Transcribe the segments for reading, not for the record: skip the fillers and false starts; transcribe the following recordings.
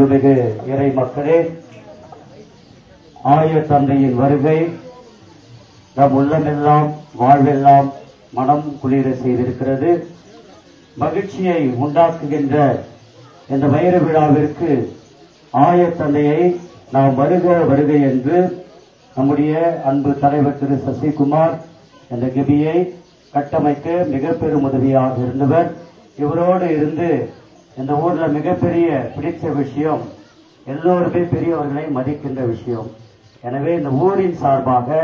அன்புமிகு இறை மக்களே, ஆய தந்தையின் வருகை நம் உள்ளமெல்லாம் வாழ்வெல்லாம் மனம் குளிர செய்திருக்கிறது. மகிழ்ச்சியை உண்டாக்குகின்ற இந்த வைர விழாவிற்கு ஆய தந்தையை நாம் வருக வருக என்று நம்முடைய அன்பு தலைவர் திரு சசிகுமார் இந்த கெபியை கட்டமைக்க மிக பெரும் உதவியாக இருந்தவர். இவரோடு இருந்து இந்த ஊர்ல மிகப்பெரிய பிடிச்ச விஷயம் எல்லோருமே பெரியவர்களை மதிக்கின்ற விஷயம். எனவே இந்த ஊரின் சார்பாக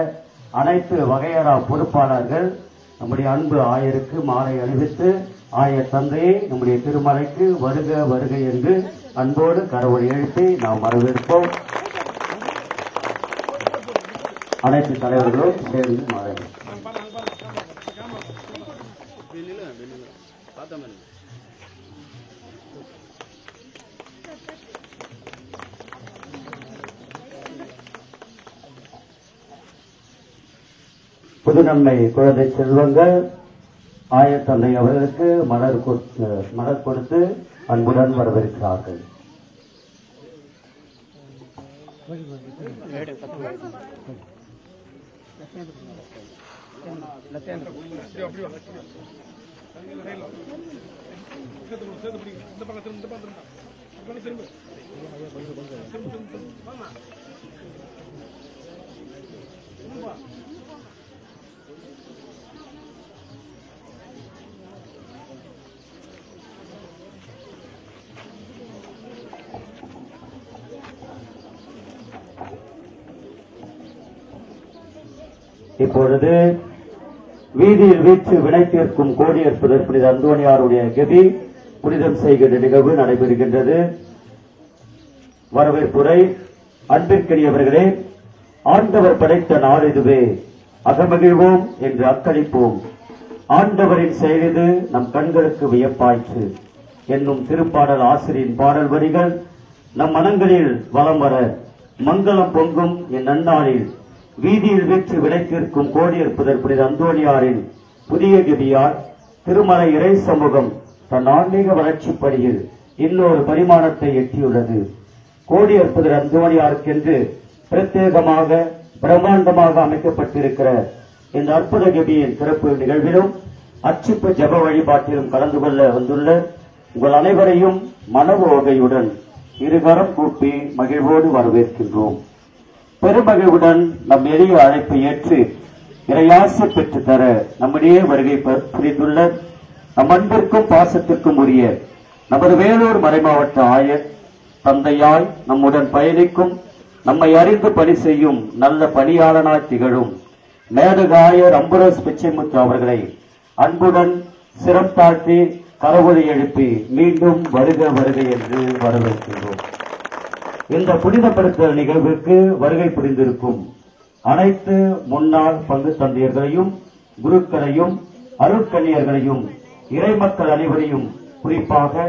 அனைத்து வகையறா பொறுப்பாளர்கள் நம்முடைய அன்பு ஆயருக்கு மாலை அணிவித்து ஆய தந்தையை நம்முடைய திருமலைக்கு வருக வருக என்று அன்போடு கரவொலி எழுப்பி நாம் வரவேற்போம். அனைத்து தலைவர்களும் சேர்ந்து மாலை புதுநன்மை குழந்தை செல்வங்கள் ஆயத்தந்தை அவர்களுக்கு மலர் கொடுத்து அன்புடன் வரவேற்கிறார்கள். இப்பொழுது வீதியில் வீச்சு வினை தீர்க்கும் கோடியற்புதர் புனித அந்தோணியாருடைய கெபி புனிதம் செய்கின்ற நிகழ்வு நடைபெறுகின்றது. வரவேற்புரை. அன்பிற்கினியவர்களே, ஆண்டவர் படைத்த நாள் இதுவே, அகமகிழ்வோம் என்று அக்களிப்போம். ஆண்டவரின் செயலிது நம் கண்களுக்கு வியப்பாய்ச்சு என்னும் திருப்பாடல் ஆசிரியின் பாடல் வரிகள் நம் மனங்களில் வலம் வர மங்களம் பொங்கும் என் நன்னாளில் வீதியில் வீச்சு விலைக்கிருக்கும் கோடியற்புதர் புனித அந்தோணியாரின் புதிய கெபியார் திருமலை இறை சமூகம் தன் ஆன்மீக வளர்ச்சிப் படியில் இன்னொரு பரிமாணத்தை எட்டியுள்ளது. கோடியற்புதர் அந்தோணியாருக்கென்று பிரத்யேகமாக பிரம்மாண்டமாக அமைக்கப்பட்டிருக்கிற இந்த அற்புத கெபியின் சிறப்பு நிகழ்விலும் அர்ச்சிப்பு ஜப வழிபாட்டிலும் கலந்து கொள்ள வந்துள்ள உங்கள் அனைவரையும் மனவோகையுடன் இருகரம் கூப்பி மகிழ்வோடு வரவேற்கின்றோம். பெருமகிழ்வுடன் நம் எளிய அழைப்பை ஏற்று இறையாசை பெற்று தர நம்முடைய வருகை புரிந்துள்ள நம் அன்பிற்கும் பாசத்திற்கும் உரிய நமது வேலூர் மறைமாவட்ட ஆயர் தந்தையாய் நம்முடன் பயணிக்கும் நம்மை அறிந்து பணி செய்யும் நல்ல பணியாளனாய் திகழும் மேதகாயர் அம்புரோஸ் பிச்சைமுத்து அவர்களை அன்புடன் சிரம் தாழ்த்தி கரவொலி எழுப்பி மீண்டும் வருக வருக என்று வரவேற்கின்றோம். இந்த புனிதப்படுத்தல் நிகழ்வுக்கு வருகை புரிந்திருக்கும் அனைத்து முன்னாள் பங்கு தந்தையர்களையும் குருக்களையும் அருட்கண்ணியர்களையும் இறைமக்கள் அனைவரையும் குறிப்பாக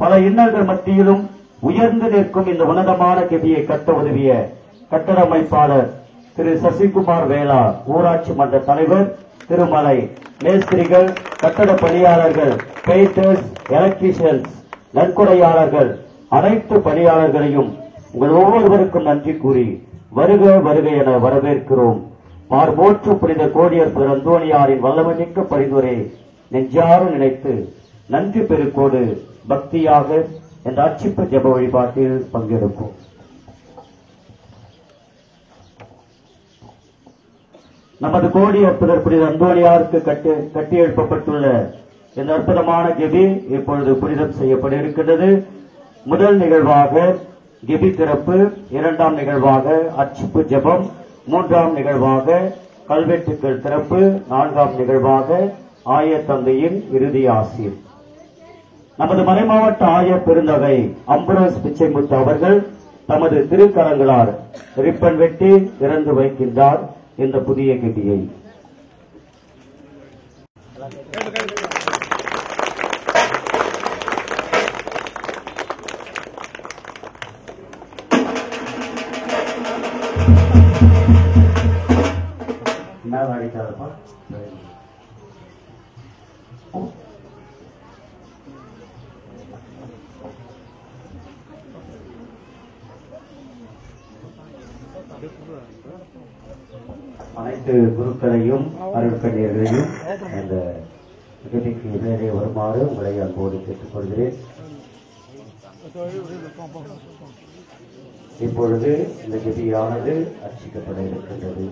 பல இன்னல்கள் மத்தியிலும் உயர்ந்து நிற்கும் இந்த உன்னதமான கெபியை கட்ட உதவிய கட்டட அமைப்பாளர் திரு சசிகுமார் வேளா, ஊராட்சி மன்ற தலைவர் திருமலை, மேஸ்திரிகள், கட்டட பணியாளர்கள், பெயிண்டர்ஸ், எலக்ட்ரீஷியன்ஸ், நன்கொடையாளர்கள், அனைத்து பணியாளர்களையும் உங்கள் ஒவ்வொருவருக்கும் நன்றி கூறி வருக வருக என வரவேற்கிறோம். பார்போற்று புனித கோடியற்புதர் அந்தோணியாரின் வல்லமைமிக்க பரிந்துரை நெஞ்சார நினைத்து நன்றி பெருக்கோடு பக்தியாக இந்த அர்ச்சிப்பு ஜப வழிபாட்டில் பங்கெடுப்போம். நமது கோடியற்புதர் புனித அந்தோணியாருக்கு கட்டி எழுப்பப்பட்டுள்ள இந்த அற்புதமான கெபி இப்பொழுது புனிதம் செய்யப்பட இருக்கின்றது. முதல் நிகழ்வாக கெபி திறப்பு, இரண்டாம் நிகழ்வாக அர்ச்சிப்பு ஜபம், மூன்றாம் நிகழ்வாக கல்வெட்டுக்கள் திறப்பு, நான்காம் நிகழ்வாக ஆயர் தந்தையின் இறுதி ஆசீர். நமது மறைமாவட்ட ஆயர் பெருந்தகை அம்புரோஸ் பிச்சைமுத்து அவர்கள் தமது திருக்கரங்களால் ரிப்பன் வெட்டி திறந்து வைக்கின்றார் இந்த புதிய கெபியை. மேல அடிக்காதப்பா. அனைத்து குருக்களையும் அருட்கண்ணியர்களையும் அந்த நிகழ்ச்சிக்கு மேலே வருமாறு உங்களை அன்போடு கேட்டுக்கொள்கிறேன். இப்பொழுது இந்த கதியானது அர்ச்சிக்கப்பட இருக்கின்றது.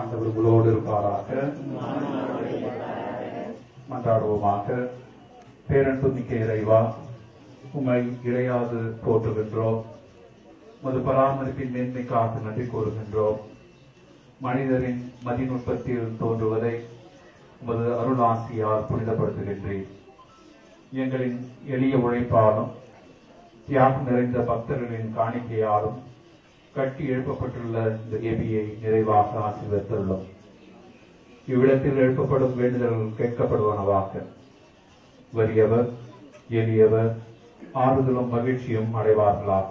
ஆண்டவர்களோடு இருப்பாராக. மன்றாடுவோமாக. பேரன்பு மிக்க இறைவா, உம்மை இழையாது போற்றுகின்றோம். உமது பராமரிப்பின் மேன்மைக்காக நன்றி கூறுகின்றோம். மனிதரின் மதிநுட்பத்தில் தோன்றுவதை உமது அருளாசியால் புனிதப்படுத்துகின்றேன். எங்களின் எளிய உழைப்பாலும் தியாகம் நிறைந்த பக்தர்களின் காணிக்கையாலும் கட்டி எழுப்பப்பட்டுள்ள இந்த எபியை நிறைவாக ஆசீர்வதித்துள்ளோம். இவ்விடத்தில் எழுப்பப்படும் வேண்டுதல்கள் கேட்கப்படுவனவாக. வறியவர் எளியவர் ஆறுதலும் மகிழ்ச்சியும் அடைவார்களாக.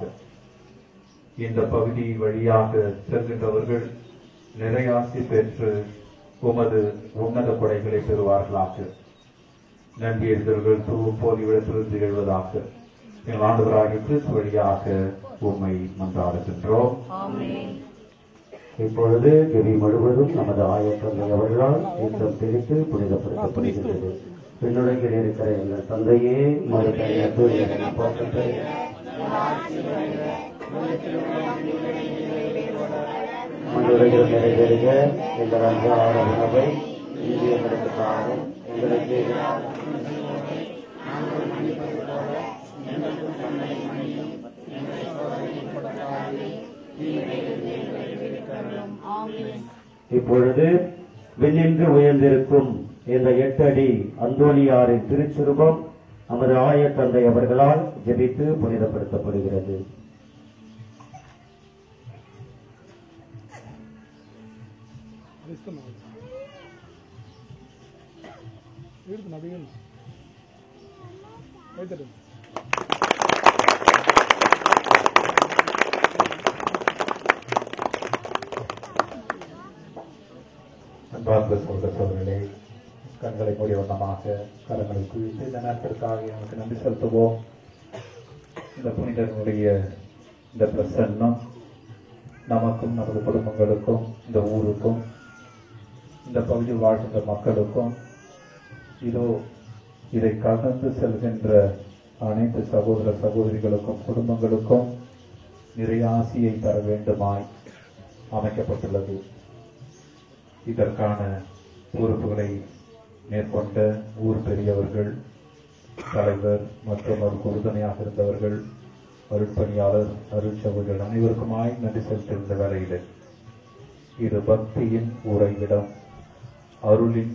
இந்த பகுதி வழியாக செல்கின்றவர்கள் நிறையாசி பெற்று உமது உன்னத கொடைகளை பெறுவார்களாக. நன்றியர்கள் தூவும் போல் இவ்விடத்திலிருந்து எழுவதாக. எங்கள் ஆண்டவராகிய கிறிஸ்து வழியாக உம்மை மன்றாடுகின்றோம். இப்பொழுது கவி முழுவதும் நமது ஆயத்தந்தை அவர்களால் தீர்த்தம் தெளித்து புனிதப்படுத்தப்படுகின்றது. பின்னுலகில் இருக்கிற எங்கள் தந்தையே, மறுபடியும் மண்ணுலகில் நிறைவேறுக. எங்கள் அன்றாட உணவை இன்று எங்களுக்கு தாரும். எங்களுக்கு இப்பொழுது விண்ணின்று உயர்ந்திருக்கும் இந்த 8 அடி அந்தோனியாரின் திருச்சுரூபம் நமது ஆயத்தந்தை அவர்களால் ஜெபித்து புனிதப்படுத்தப்படுகிறது. அன்பார்ந்த சகோதரர்களே, கண்களை மூடிய வண்ணமாக கரங்களை குவித்து இந்த நேரத்திற்காக எனக்கு நன்றி செலுத்துவோம். இந்த புனிதனுடைய இந்த பிரசன்னம் நமக்கும் நமது குடும்பங்களுக்கும் இந்த ஊருக்கும் இந்த பகுதியில் வாழ்கின்ற மக்களுக்கும் இதோ இதை கடந்து செல்கின்ற அனைத்து சகோதர சகோதரிகளுக்கும் குடும்பங்களுக்கும் நிறைய ஆசியை தர வேண்டுமாய் அமைக்கப்பட்டுள்ளது. இதற்கான பொறுப்புகளை மேற்கொண்ட ஊர் பெரியவர்கள், தலைவர் மற்றும் அவருக்கு உறுதுணையாக இருந்தவர்கள், அருட்பணியாளர், அருட்சகோதரர்கள் அனைவருக்குமாய் நன்றி செலுத்துகின்ற வேளையில் இது பக்தியின் உறைவிடம், அருளின்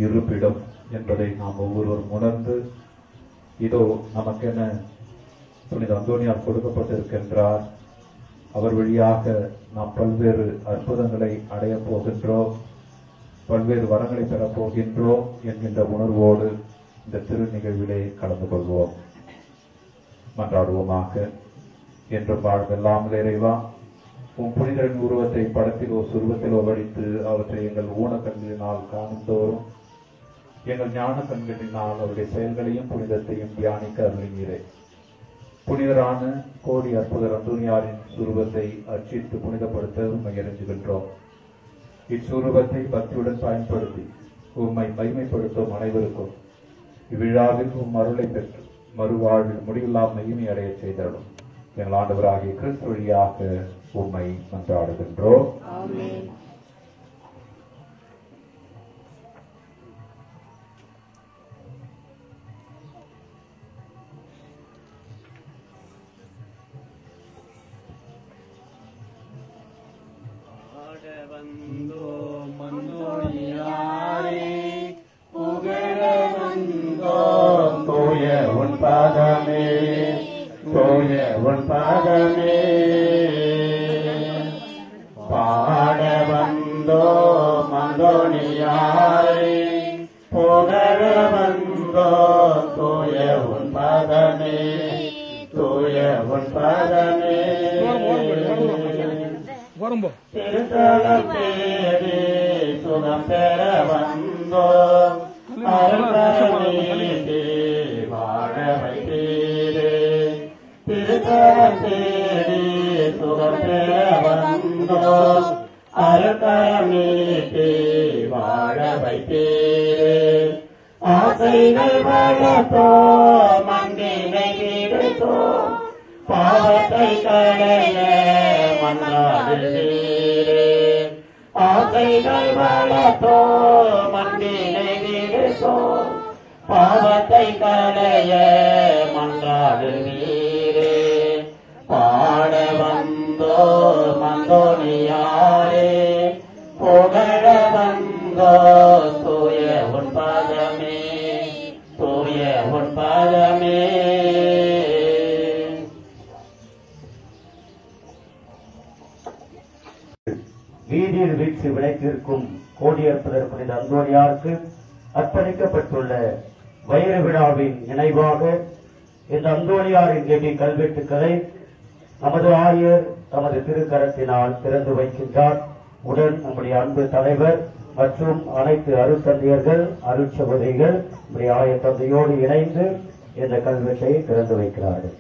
இருப்பிடம் என்பதை நாம் ஒவ்வொருவரும் உணர்ந்து இதோ நமக்கென புனித அந்தோனியார் கொடுக்கப்பட்டிருக்கின்றார். அவர் வழியாக நாம் பல்வேறு அற்புதங்களை அடையப் போகின்றோம், பல்வேறு வரங்களை பெறப் போகின்றோம் என்கின்ற உணர்வோடு இந்த திரு நிகழ்விலே கலந்து கொள்வோம். மன்றாடுவோமாக. என்றும் வாழ்வெல்லாம் இறைவா, உன் புனிதரின் உருவத்தை படத்திலோ சுருவத்திலோ வடித்து அவற்றை எங்கள் ஊனக்கண்களினால் காணுந்தோறும் எங்கள் ஞான கண்களினால் அவருடைய செயல்களையும் புனிதத்தையும் தியானிக்க அருளினீரே. புனிதரான கோடி அற்புதர் அந்தோனியாரின் சுரூபத்தை அர்ச்சித்து புனிதப்படுத்த உண்மை அறிஞ்சுகின்றோம். இச்சுரூபத்தை பக்தியுடன் பயன்படுத்தி உம்மை மகிமைப்படுத்தும் அனைவருக்கும் இவ்விழாவில் உம் அருளை பெற்று மறுவாழ்வில் முடிவில்லா மகிமை அடைய செய்தரும். எங்கள் ஆண்டவராகிய கிறிஸ்து வழியாக உம்மை மன்றாடுகின்றோம். சுகம் பெற வந்தோ தேடி சுகம் பெற வந்தோம் அருக்கரம் நீட்டி வாழ வைத்தீரே ஆசைகள் வளர்த்தோம் அங்கினை விடுத்தோம் பாவத்தை களைய மன்றாடுவீரே ஆசைகள் வளர்த்தோம் அங்கினை விடுத்தோம் பாவத்தை களைய மன்றாடுவீரே பாட வந்தோ மந்தோனியாரே புகழ வந்தோ தூய உன் பாதமே தூய உன் பாதமே வீதியில் வீழ்ச்சி விளைத்திருக்கும் கோடியற்பதர் புனித அந்தோனியாருக்கு அர்ப்பணிக்கப்பட்டுள்ள வைர விழாவின் நினைவாக இந்த அந்தோனியாரின் கெபி கல்வெட்டுக்களை நமது ஆயர் தமது திருக்கரத்தினால் திறந்து வைக்கின்றார். உடன் நம்முடைய அன்பு தலைவர் மற்றும் அனைத்து அருட்தந்தையர்கள் அருட்சகோதரிகள் நம்முடைய ஆயர் தந்தையோடு இணைந்து இந்த கல்வெட்டை திறந்து வைக்கிறார்கள்.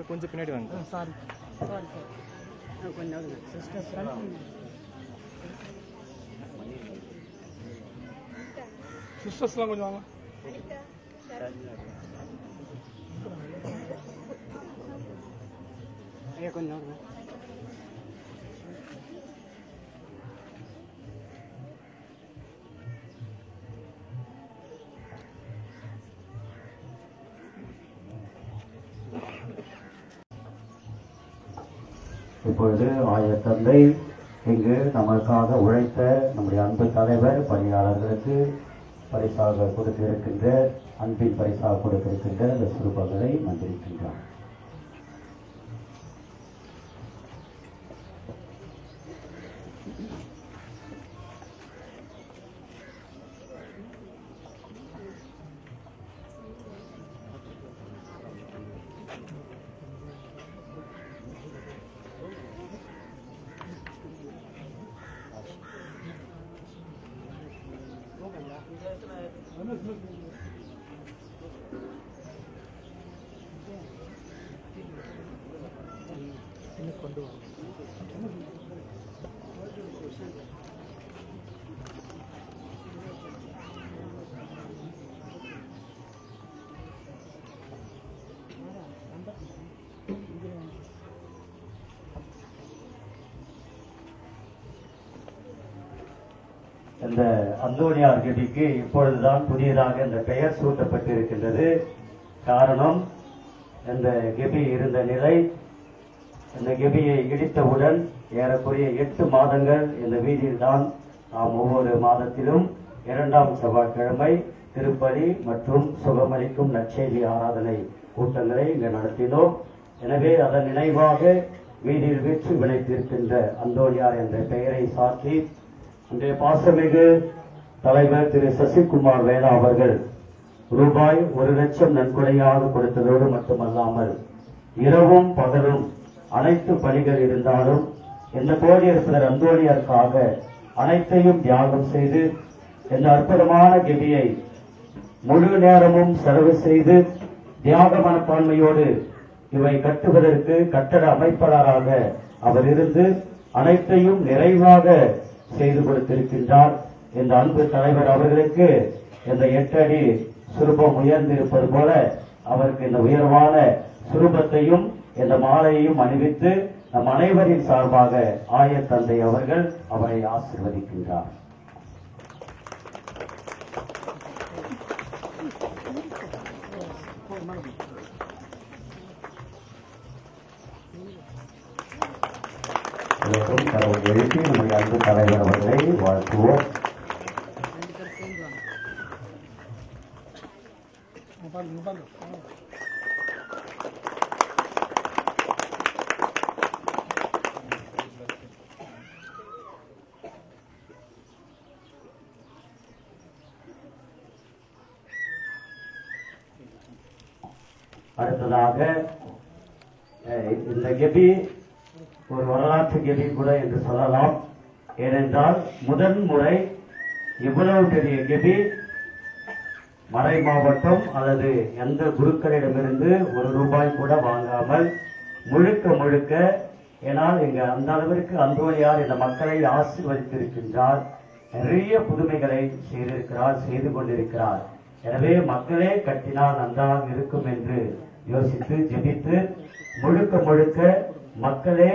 கொஞ்சம் பின்னாடி வாங்க. சாரி சாரி சார் கொஞ்சம் சிஸ்டர் சிஸ்டர்ஸ்லாம் கொஞ்சம் வாங்க. ஐயா கொஞ்சம் இப்பொழுது ஆயர் தந்தை இங்கு நமக்காக உழைத்த நம்முடைய அன்பு தலைவர் பணியாளர்களுக்கு பரிசாக கொடுக்க இருக்கின்ற அன்பின் பரிசாக கொடுக்க இருக்கின்ற இந்த சுரூபங்களை மந்திரிக்கின்றார். கொண்டு வா. இந்த அந்தோனியார் கெபிக்கு இப்பொழுதுதான் புதியதாக இந்த பெயர் சூட்டப்பட்டிருக்கின்றது. காரணம், இந்த கெபி இருந்த நிலை, இந்த கெபியை இடித்தவுடன் ஏறக்குறைய 8 மாதங்கள் இந்த வீதியில் தான் நாம் ஒவ்வொரு மாதத்திலும் 2ஆம் செவ்வாய்க்கிழமை திருப்பலி மற்றும் சுகமளிக்கும் நற்செய்தி ஆராதனை கூட்டங்களை இங்கு நடத்தினோம். எனவே அதன் நினைவாக வீதியில் வீழ்ச்சி விளைத்திருக்கின்ற அந்தோனியார் என்ற பெயரை சாற்றி இன்றைய பாசமிகு தலைவர் திரு சசிகுமார் வேலா அவர்கள் ரூபாய் 1 லட்சம் நன்கொடையாக கொடுத்ததோடு மட்டுமல்லாமல் இரவும் பகலும் அனைத்து பணிகள் இருந்தாலும் இந்த கோடியரசர் அந்தோனியாருக்காக அனைத்தையும் தியாகம் செய்து இந்த அற்புதமான கெபியை முழு நேரமும் செலவு செய்து தியாக மனப்பான்மையோடு இவை கட்டுவதற்கு கட்டட அமைப்பாளராக அவர் இருந்து அனைத்தையும் நிறைவாக செய்து கொடுத்திருக்கின்றார். இந்த அன்பு தலைவர் அவர்களுக்கு இந்த 8 அடி சுரூபம் உயர்ந்திருப்பது போல அவருக்கு இந்த உயர்வான சுரூபத்தையும் இந்த மாலையையும் அணிவித்து நம் அனைவரின் சார்பாக ஆயர் தந்தை அவர்கள் அவரை ஆசீர்வதிக்கின்றார். கடவுள் எழுப்பி நம்முடைய அன்பு தலைவர் அவர்களை வாழ்த்துவோம். அடுத்ததாக இந்த கெபி ஒரு வரலாற்று கெபி கூட என்று சொல்லலாம். ஏனென்றால் முதன் முறை இவ்வளவு பெரிய கெபி மறை மாவட்டம் அல்லது எந்த குருக்களிடமிருந்து ₹1 கூட வாங்காமல் முழுக்க முழுக்க, ஏனால் இங்க அந்த அளவிற்கு அந்தோணியார் இந்த மக்களை ஆசீர்வதித்திருக்கின்றார். நிறைய புதுமைகளை செய்திருக்கிறார், செய்து கொண்டிருக்கிறார். எனவே மக்களே கட்டினால் நன்றாக இருக்கும் என்று யோசித்து ஜெபித்து முழுக்க முழுக்க மக்களே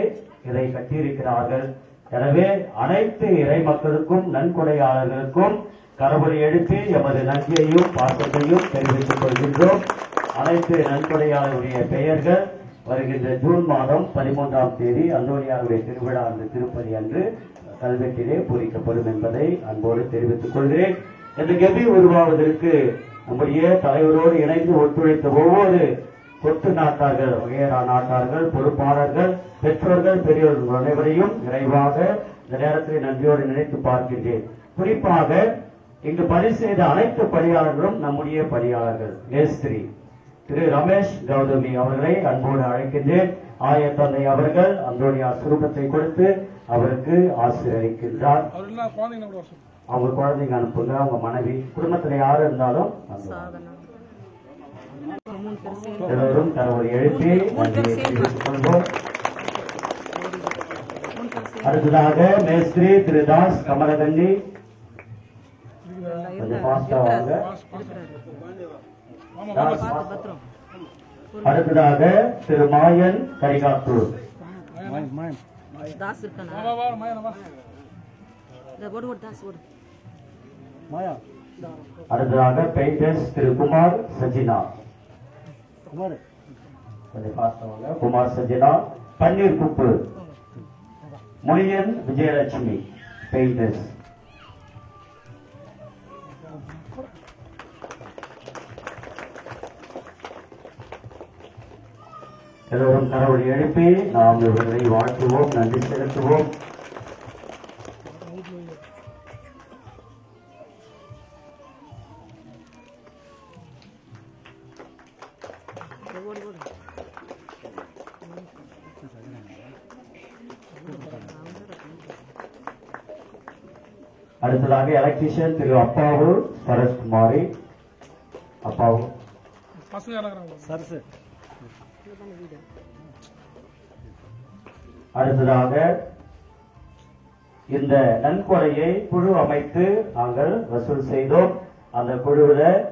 இதை கட்டியிருக்கிறார்கள். எனவே அனைத்து இறை மக்களுக்கும் நன்கொடையாளர்களுக்கும் கரவொலி எழுப்பி எமது நன்றியையும் பாசத்தையும் தெரிவித்துக் கொள்கின்றோம். அனைத்து நன்கொடையாளருடைய பெயர்கள் வருகின்ற ஜூன் மாதம் 13ஆம் தேதி அந்தோணியாருடைய திருவிழா அந்த திருப்பதி அன்று கல்வெட்டிலே பூரிக்கப்படும் என்பதை அன்போடு தெரிவித்துக் கொள்கிறேன். இந்த கெபி உருவாவதற்கு நம்முடைய தலைவரோடு இணைந்து ஒத்துழைத்த ஒவ்வொரு கொத்து நாட்டார்கள், வகையரா நாட்டார்கள், பொறுப்பாளர்கள், பெற்றோர்கள், பெரியோர்கள் அனைவரையும் விரைவாக இந்த நேரத்தில் நன்றியோடு நினைத்து பார்க்கின்றேன். குறிப்பாக இங்கு பணி செய்த அனைத்து பணியாளர்களும் நம்முடைய பணியாளர்கள். மேஸ்திரி திரு ரமேஷ் கௌதமி அவர்களை அன்போடு அழைக்கின்றேன். ஆயத்தந்தை அவர்கள் அந்தோணியார் சுரூபத்தை கொடுத்து அவருக்கு ஆசீர்வதிக்கின்றார். அவங்க குழந்தைங்க அனுப்புங்க, அவங்க மனைவி, குடும்பத்தில் யாரு இருந்தாலும் எல்லோரும் கரவொலி எழுப்பி நன்றியை தெரிவித்துக் கொள்வோம். அடுத்ததாக மேஸ்திரி திரு தாஸ் கமலகண்ணி கொஞ்சம் பாஸ்டா வாங்க. அடுத்ததாக திரு மாயன் கரிகாத்தூர். அடுத்ததாக பெயிண்டர்ஸ் திரு குமார் சஜினா. கொஞ்சம் பாஸ்டா வாங்க. குமார் சஜினா. பன்னீர் குப்பு முனியன் விஜயலட்சுமி பெயிண்டர்ஸ். எல்லோரும் கரவொலி எழுப்பி நாம் இவர்களை வாழ்த்துவோம், நன்றி செலுத்துவோம். அடுத்ததாக எலக்ட்ரிஷியன் திரு அப்பாவு சரஸ்குமாரி. அப்பாவு அடுத்ததாக இந்த நன்கொடையை குழு அமைத்து நாங்கள் வசூல் செய்தோம். அந்த குழுவில்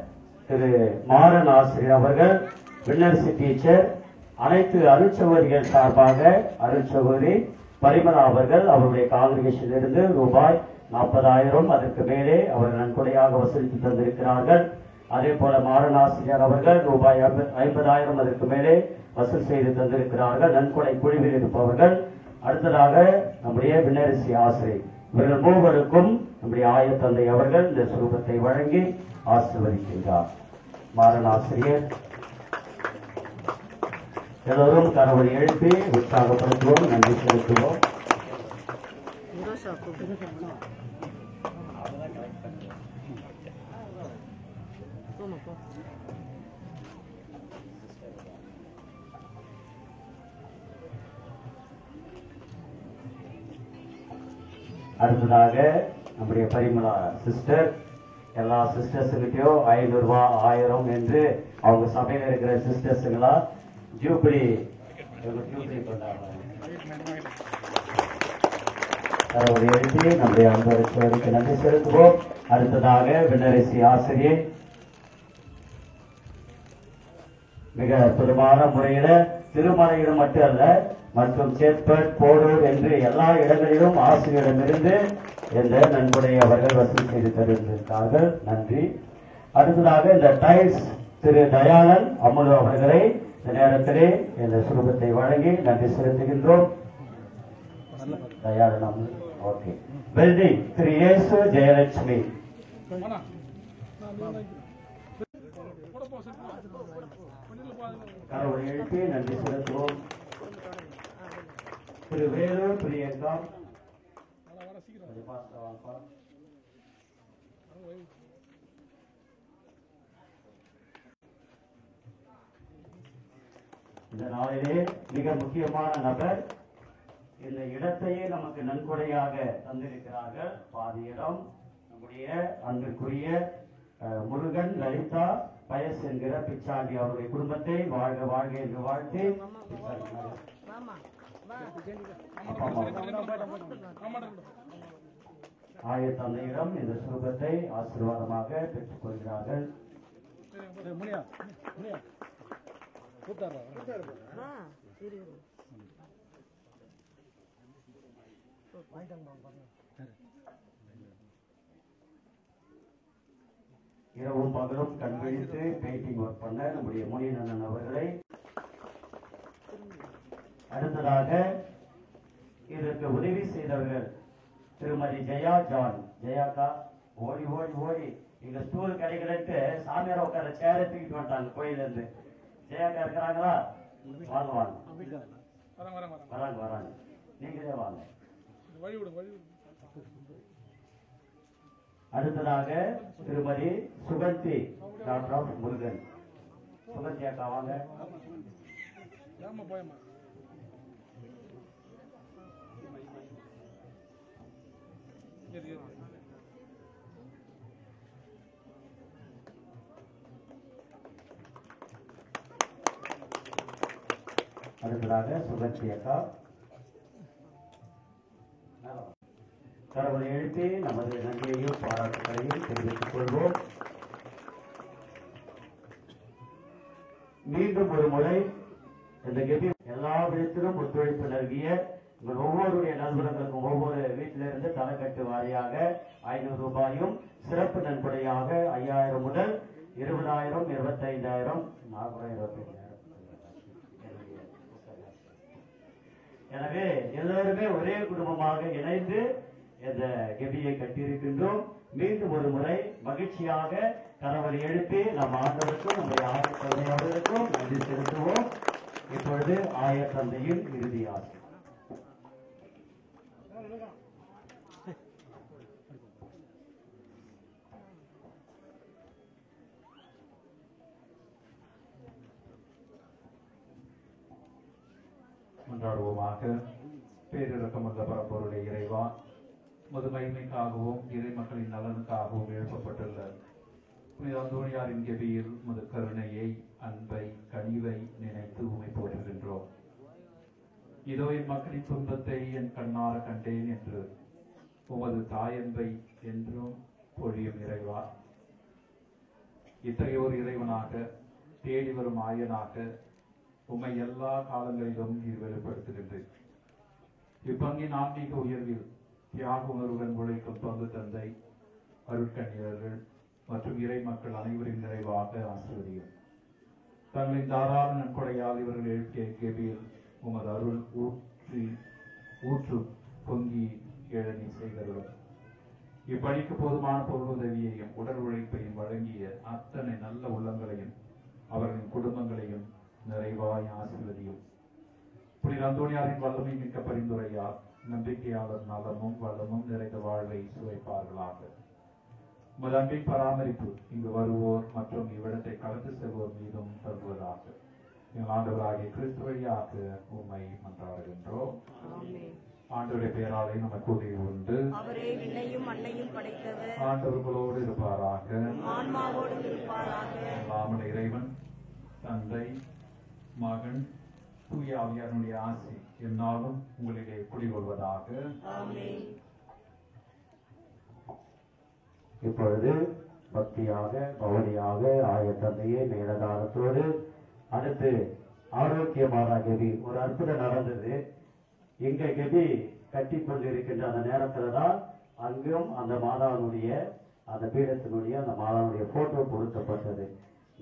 திரு மாறன் ஆசிரியர் அவர்கள், வின்னர்சி டீச்சர், அனைத்து அருட்சகோதரிகள் சார்பாக அருட்சகோதரி பரிமளா அவர்கள் அவருடைய காங்கிரிகேஷனில் இருந்து ₹40,000 அதற்கு மேலே அவர்கள் நன்கொடையாக வசூலித்து தந்திருக்கிறார்கள். அதே போல மாறன் ஆசிரியர் அவர்கள் ₹50,000 அதற்கு மேலே வசூல் செய்து தந்திருக்கிறார்கள் நன்கொடை குழுவில் இருப்பவர்கள். அடுத்ததாக நம்முடைய விண்ணரசி ஆசிரியர், இவர்கள் மூவருக்கும் நம்முடைய ஆயத்தந்தை அவர்கள் இந்த சுரூபத்தை வழங்கி ஆசீர்வதிக்கின்றார். மாறன் ஆசிரியர் எல்லோரும் கரவொலி எழுப்பி உற்சாகப்படுத்துவோம், நன்றி செலுத்துவோம். அடுத்ததாக நம்முடைய பரிமளா சிஸ்டர், எல்லா சிஸ்டர்ஸுகிட்டையும் ₹500 1000 என்று அவங்க சபையில் இருக்கிற சிஸ்டர்ஸுங்களா ஜூபிலி எழுதி நம்முடைய அன்பருக்கு நன்றி செலுத்துவோம். அடுத்ததாக விண்ணரசி ஆசிரியர் மிக அற்புதமான முறையில திருமலையிடம் மட்டுமல்ல மற்றும் சேத்பட், போரூர் என்று எல்லா இடங்களிலும் ஆசிரியரிடமிருந்து இந்த நன்கொடையை அவர்கள் வசூல் செய்து தருகின்றார்கள். நன்றி. அடுத்ததாக இந்த டைல்ஸ் திரு தயானந்த் அமுலு அவர்களை இந்த நேரத்திலே இந்த சுரூபத்தை வழங்கி நன்றி செலுத்துகின்றோம். தயானந்த் அமுலு. ஓகே. வெல்டிங் திரு இயேசு ஜெயலட்சுமி. கரவொலி எழுப்பி நன்றி செலுத்துவோம். திரு வேலூர் பிரியங்கா. இந்த நாளிலே மிக முக்கியமான நபர் இந்த இடத்தையே நமக்கு நன்கொடையாக தந்திருக்கிறார்கள். பாதி இடம் நம்முடைய அன்பிற்குரிய முருகன் லலிதா பயஸ் என்கிற பிச்சாண்டி அவருடைய குடும்பத்தை வாழ்க வாழ்க என்று வாழ்த்து ஆய தந்தையிடம் இந்த சுரூபத்தை ஆசீர்வாதமாக பெற்றுக் கொள்கிறார்கள். இரவும் பகலும் கண்விழித்து பெயிண்டிங் ஒர்க் பண்ண நம்முடைய முனியனன் அவர்களை, அடுத்ததாக இதற்கு உதவி செய்தவர்கள் திருமதி ஜெயா ஜான். ஜெயாக்கா ஓடி ஓடி ஓடி இங்க ஸ்டூல் கிடைக்கிறதுக்கு சாமியார் உட்கார சேர தூக்கிட்டு வந்துட்டாங்க கோயில இருந்து. ஜெயாக்கா இருக்கிறாங்களா? வாங்க வாங்க வராங்க வராங்க, நீங்களே வாங்க. அடுத்ததாக திருமதி சுகந்தி டாக்டர் ஆஃப் முருகன். சுகந்தி அக்கா வாங்க. அடுத்ததாக சுகந்தி அக்கா. கடவுளை எழுப்பி நமது நன்றியையும் பாராட்டுகளையும் தெரிவித்துக் கொள்வோம். மீண்டும் ஒரு முறை இந்த கெபி எல்லா விதத்திலும் ஒத்துழைப்பு நல்கிய உங்கள் ஒவ்வொருடைய நண்பர்களுக்கும் ஒவ்வொரு வீட்டிலிருந்து தனக்கட்டு வாரியாக 500 ரூபாயும், சிறப்பு நன்கொடையாக 5000 முதல் 20,000, 25,000, 4,000. எனவே எல்லோருமே ஒரே குடும்பமாக இணைந்து இந்த கெபியை கட்டியிருக்கின்றோம். மீண்டும் ஒரு முறை மகிழ்ச்சியாக கரவலை எழுப்பி நம் ஆண்டவருக்கும் நம்முடைய ஆயர் தந்தையாளருக்கும் நன்றி செலுத்துவோம். இப்பொழுது ஆயர் தந்தையின் இறுதி ஆசை. கொண்டாடுவோமாக. பேரிரக்கமுள்ள பரம்பொருளை இறைவா, முது மகிமைக்காகவும் இறை மக்களின் நலனுக்காகவும் எழுப்பப்பட்டுள்ள புனித அந்தோணியாரின் கெபியில் முது கருணையை, அன்பை, கனிவை நினைத்து உமை போற்றுகின்றோம். இதோ என் மக்களின் துன்பத்தை என் கண்ணார கண்டேன் என்று உமது தாயன்பை என்றும் பொழியும் இறைவா, இத்தகைய ஒரு இறைவனாக, தேடி வரும் ஆயனாக உம்மை எல்லா காலங்களிலும் நீர் வெளிப்படுத்துகின்றேன். இப்பங்கின் ஆன்மீக உயர்வில் தியாக உணர்வுடன் உழைக்கும் பங்கு தந்தை, அருட்கண்ணியர்கள் மற்றும் இறை மக்கள் அனைவரின் நிறைவாக ஆசிர்வதியும். தங்களின் தாராள நன்கொடையால் இவர்கள் எழுப்பிய கெபியில் உமது அருள் ஊற்று பொங்கி எழனி செய்தருளும். இப்பணிக்கு போதுமான பொருளுதவியையும் உடல் உழைப்பையும் வழங்கிய அத்தனை நல்ல உள்ளங்களையும் அவர்களின் குடும்பங்களையும் நிறைவாய் ஆசீர்வதியும். புனித அந்தோணியாரின் வல்லமை மிக்க பரிந்துரையால் நம்பிக்கையாளர் நலமும் வளமும் நிறைந்த வாழ்வை சுவைப்பார்களாக. உமது அன்பின் பராமரிப்பு இங்கு வருவோர் மற்றும் இவ்விடத்தை கடந்து செல்வோர் மீதும் தருவதாக. எங்கள் ஆண்டவராகிய கிறிஸ்து வழியாக உம்மை மன்றாடுகின்றோம். ஆண்டவருடைய பெயராலே நமக்கு உதவி உண்டு. அவரே விண்ணையும் மண்ணையும் படைத்தவர். ஆண்டவர்களோடு இருப்பாராக. ஆன்மாவோடு இருப்பாராக. நாம இறைவன் தந்தை, மகன், தூய ஆவியாருடைய ஆசி என்னாலும் உங்களிடையே குடிகொள்வதாக. ஆமென். இப்பொழுது பக்தியாக பவனியாக ஆயர் தந்தையை மேலதாரத்தோடு அடுத்து ஆரோக்கியமான கெபி. ஒரு அற்புதம் நடந்தது. இங்க கெபி கட்டி கொண்டிருக்கின்ற அந்த நேரத்துலதான் அங்கும் அந்த மாதாவுடைய அந்த பீடத்தினுடைய அந்த மாதாவுடைய போட்டோ பொருத்தப்பட்டது.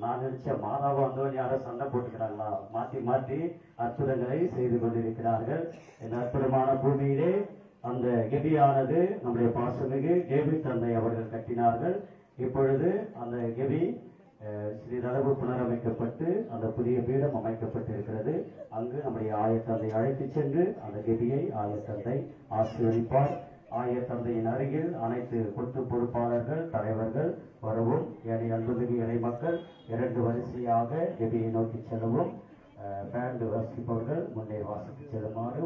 நான் நினைச்ச மாதாவும் அந்தோணியார சண்டை போட்டுக்கிறாங்களா, மாற்றி மாற்றி அற்புதங்களை செய்து கொண்டிருக்கிறார்கள். இந்த அற்புதமான பூமியிலே அந்த கெபியானது நம்முடைய பாசமிகு கெபி தந்தை அவர்கள் கட்டினார்கள். இப்பொழுது அந்த கெபி சிறிதளவு புனரமைக்கப்பட்டு அந்த புதிய பீடம் அமைக்கப்பட்டிருக்கிறது. அங்கு நம்முடைய ஆயர் தந்தை அழைத்து சென்று அந்த கெபியை ஆயர் தந்தை ஆசீர்வதிப்பார். ஆயர் தந்தையின் அருகில் அனைத்து பொறுப்பு பொறுப்பாளர்கள், தலைவர்கள் வரவும், ஏனைய அன்புமிகு இறை மக்கள் 2 வரிசையாக கெபியை நோக்கி செல்லவும் பேண்டு வாசிப்பவர்கள் முன்னே வாசித்து செல்லுமாறு